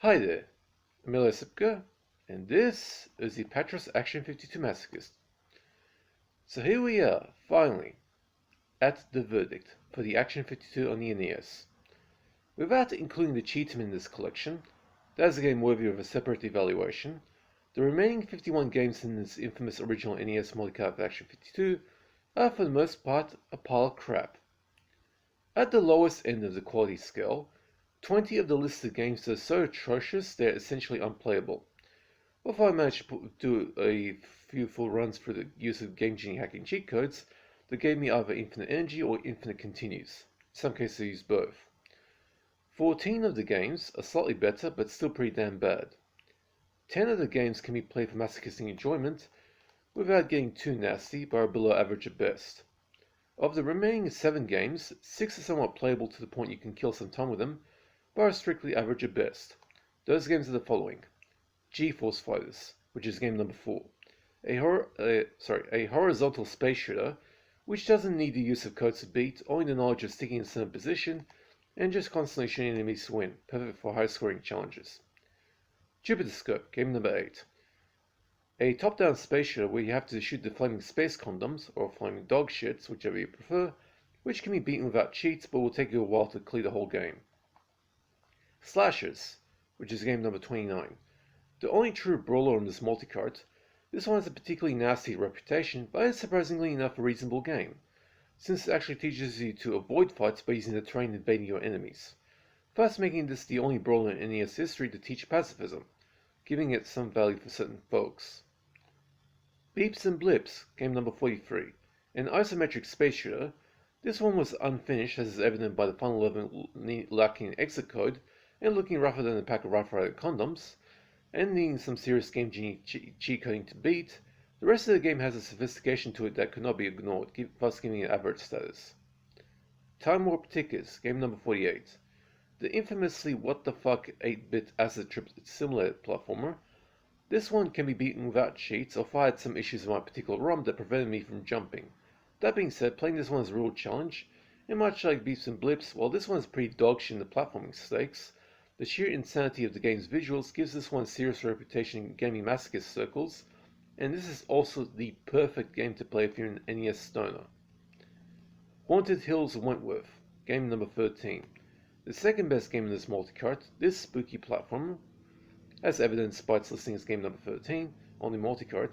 Hi there, I'm Sipka, and this is the Apatros Action 52 Masochist. So here we are, finally, at the verdict for the Action 52 on the NES. Without including the Cheetahmen in this collection, that is a game worthy of a separate evaluation, the remaining 51 games in this infamous original NES multicart Action 52 are for the most part a pile of crap. At the lowest end of the quality scale, 20 of the listed games are so atrocious they're essentially unplayable. If I managed to do a few full runs through the use of game genie hacking cheat codes that gave me either infinite energy or infinite continues. In some cases I used both. 14 of the games are slightly better but still pretty damn bad. 10 of the games can be played for masochistic enjoyment without getting too nasty but are below average at best. Of the remaining 7 games, 6 are somewhat playable to the point you can kill some time with them, but are strictly average at best. Those games are the following: G-Force Fighters, which is game number 4. A horizontal space shooter, which doesn't need the use of codes to beat, only the knowledge of sticking in a certain position, and just constantly shooting enemies to win, perfect for high-scoring challenges. Jupiter Scope, game number 8. A top-down space shooter where you have to shoot the flaming space condoms, or flaming dog shits, whichever you prefer, which can be beaten without cheats, but will take you a while to clear the whole game. Slashers, which is game number 29. The only true brawler on this multicart, this one has a particularly nasty reputation, but is surprisingly enough a reasonable game, since it actually teaches you to avoid fights by using the terrain invading your enemies, thus making this the only brawler in NES history to teach pacifism, giving it some value for certain folks. Beeps and Blips, game number 43. An isometric space shooter, this one was unfinished as is evident by the final level lacking an exit code and looking rougher than a pack of rough-rided condoms, and needing some serious game genie cheat coding to beat. The rest of the game has a sophistication to it that could not be ignored, thus giving it average status. Time Warp Tickers, game number 48. The infamously what the fuck 8-bit acid trip simulator platformer. This one can be beaten without cheats, or I had some issues with my particular ROM that prevented me from jumping. That being said, playing this one is a real challenge, and much like Beeps and Blips, while this one is pretty dogshit in the platforming stakes, the sheer insanity of the game's visuals gives this one a serious reputation in gaming masochist circles, and this is also the perfect game to play if you're an NES stoner. Haunted Hills of Wentworth, game number 13. The second best game in this multicart, this spooky platformer, as evidenced by its listing as game number 13 on the multicart,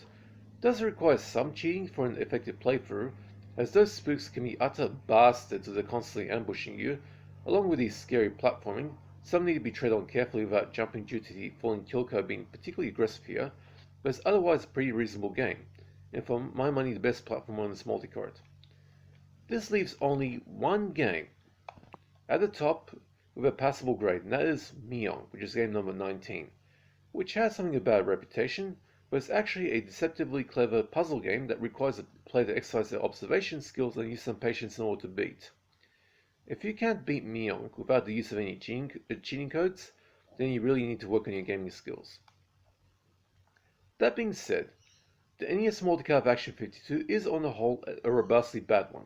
does require some cheating for an effective playthrough, as those spooks can be utter bastards as they're constantly ambushing you, along with the scary platforming. Some need to be tread on carefully without jumping due to the falling kill code being particularly aggressive here, but it's otherwise a pretty reasonable game, and for my money the best platform on this multicart. This leaves only one game at the top with a passable grade, and that is Meong, which is game number 19, which has something of a bad reputation, but it's actually a deceptively clever puzzle game that requires the player to exercise their observation skills and use some patience in order to beat. If you can't beat Meong without the use of any cheating codes, then you really need to work on your gaming skills. That being said, the NES multicart of Action 52 is on the whole a robustly bad one.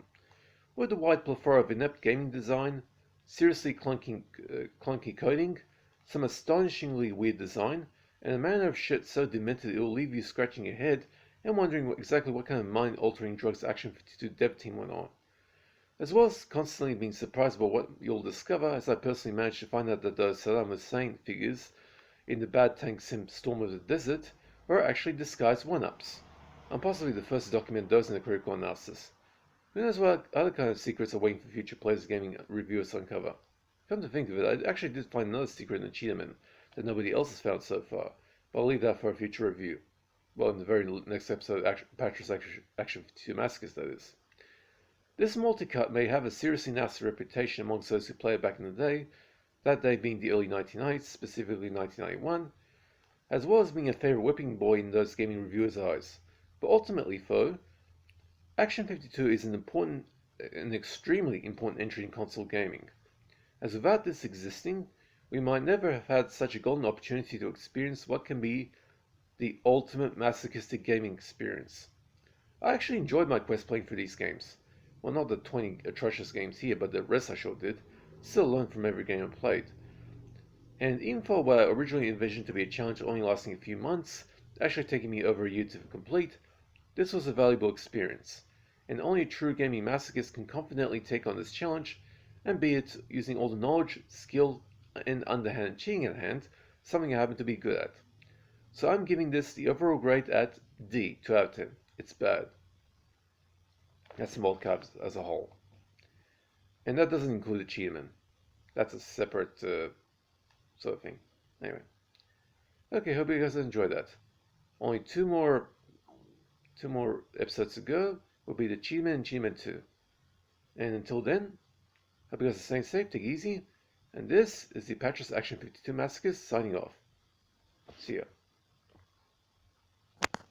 With the wide plethora of inept gaming design, seriously clunky coding, some astonishingly weird design, and a manner of shit so demented it will leave you scratching your head and wondering exactly what kind of mind-altering drugs Action 52 dev team went on. As well as constantly being surprised by what you'll discover, as I personally managed to find out that those Saddam Hussein figures in the bad tank sim Storm of the Desert were actually disguised one-ups. I'm possibly the first to document those in a critical analysis. Who knows what other kind of secrets are waiting for future players gaming reviewers to uncover. Come to think of it, I actually did find another secret in the Cheetahmen that nobody else has found so far, but I'll leave that for a future review. Well, in the very next episode of Apatros Action 52 Masochist, that is. This multicart may have a seriously nasty reputation amongst those who played it back in the day, that day being the early 1990s, specifically 1991, as well as being a favorite whipping boy in those gaming reviewers' eyes. But ultimately, though, Action 52 is an extremely important entry in console gaming, as without this existing, we might never have had such a golden opportunity to experience what can be the ultimate masochistic gaming experience. I actually enjoyed my quest playing through these games. Well, not the 20 atrocious games here, but the rest I sure did. Still learned from every game I played. And even for what I originally envisioned to be a challenge only lasting a few months, actually taking me over a year to complete, this was a valuable experience, and only a true gaming masochist can confidently take on this challenge, and be it using all the knowledge, skill, and underhand cheating at hand, something I happen to be good at. So I'm giving this the overall grade at D, 2 out of 10. It's bad. That's the multicart as a whole. And that doesn't include the Cheetahmen. That's a separate sort of thing. Anyway. Okay, hope you guys enjoyed that. Only two more episodes to go will be the Cheetahmen and Cheetahmen 2. And until then, hope you guys are staying safe, take it easy, and this is the Apatros Action 52 Masochist signing off. See ya.